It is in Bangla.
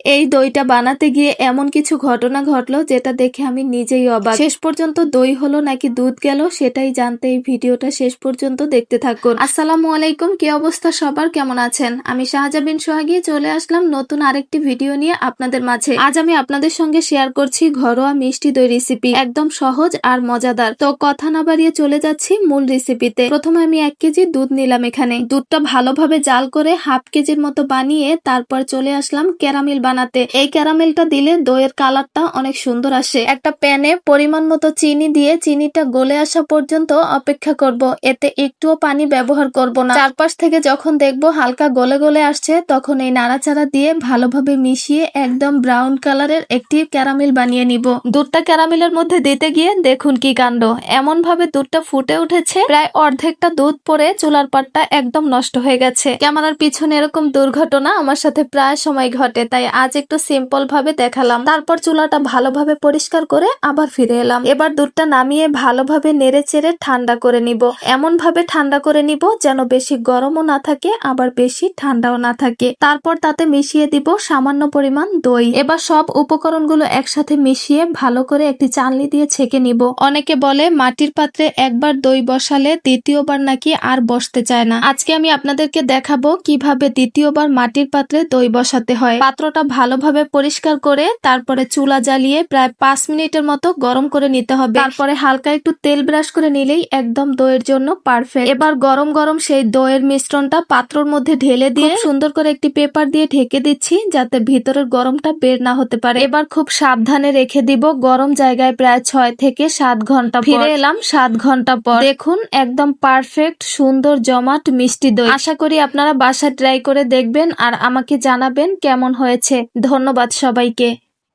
এই দইটা বানাতে গিয়ে এমন কিছু ঘটনা ঘটলো যেটা দেখে আমি নিজেই অবাক। শেষ পর্যন্ত দই হলো নাকি দুধ গেল সেটাই জানতে এই ভিডিওটা শেষ পর্যন্ত দেখতে থাকুন। আসসালামু আলাইকুম, কি অবস্থা সবার, কেমন আছেন? আমি শাহজাবিন সোহাগী চলে আসলাম নতুন আরেকটি ভিডিও নিয়ে আপনাদের মাঝে। আজ আমি আপনাদের সঙ্গে শেয়ার করছি ঘরোয়া মিষ্টি দই রেসিপি, একদম সহজ আর মজাদার। তো কথা না বাড়িয়ে চলে যাচ্ছি মূল রেসিপিতে। প্রথমে আমি 1 কেজি দুধ নিলাম। এখানে দুধটা ভালোভাবে জাল করে হাফ কেজির মতো বানিয়ে তারপর চলে আসলাম ক্যারামেল বানাতে। এই ক্যারামেলটা দিলে দইয়ের কালারটা অনেক সুন্দর আসে। একটা প্যানে পরিমাণ মতো চিনি দিয়ে চিনিটা গলে আসা পর্যন্ত অপেক্ষা করব। এতে একটুও পানি ব্যবহার করব না। চারপাশ থেকে যখন দেখবো হালকা গলে গলে আসছে তখন এই নাড়াচাড়া দিয়ে ভালোভাবে মিশিয়ে একদম ব্রাউন কালারের একটি ক্যারামেল বানিয়ে নিব। দুধটা ক্যারামেলের মধ্যে দিতে গিয়ে দেখুন কি কাণ্ড, এমন ভাবে দুধটা ফুটে উঠেছে প্রায় অর্ধেকটা দুধ পরে চুলার পাটটা একদম নষ্ট হয়ে গেছে। ক্যামেরার পিছনে এরকম দুর্ঘটনা আমার সাথে প্রায় সময় ঘটে, তাই আজ একটু সিম্পল ভাবে দেখালাম। তারপর চুলাটা ভালোভাবে পরিষ্কার করে আবার ফিরে এলাম। এবার দুধটা নামিয়ে ভালোভাবে নেড়ে চেড়ে ঠান্ডা করে নিব। এমন ভাবে ঠান্ডা করে নিব যেন বেশি গরমও না থাকে আবার বেশি ঠান্ডাও না থাকে। তারপর তাতে মিশিয়ে দিব সামান্য পরিমাণ দই। এবার সব উপকরণগুলো একসাথে মিশিয়ে ভালো করে একটি চালনি দিয়ে ছেঁকে নিব। অনেকে বলে মাটির পাত্রে একবার দই বসালে দ্বিতীয়বার নাকি আর বসতে চায় না। আজকে আমি আপনাদেরকে দেখাবো কিভাবে দ্বিতীয়বার মাটির পাত্রে দই বসাতে হয়। পাত্রটা ভালোভাবে পরিষ্কার করে তারপরে চুলা জ্বালিয়ে প্রায় 5 মিনিটের মতো গরম করে নিতে হবে। তারপরে হালকা একটু তেল ব্রাশ করে নিলেই একদম দইয়ের জন্য পারফেক্ট। এবার গরম গরম সেই দইয়ের মিশ্রণটা পাত্রর মধ্যে ঢেলে দিয়ে সুন্দর করে একটি পেপার দিয়ে ঢেকে দিচ্ছি যাতে ভিতরের গরমটা বের না হতে পারে। এবার খুব সাবধানে রেখে দিব গরম জায়গায় প্রায় 6 থেকে 7 ঘন্টা। ফিরে এলাম 7 ঘন্টা পর। দেখুন একদম পারফেক্ট সুন্দর জমাট মিষ্টি দই। আশা করি আপনারা বাসায় ট্রাই করে দেখবেন আর আমাকে জানাবেন কেমন হয়েছে। ধন্যবাদ সবাইকে।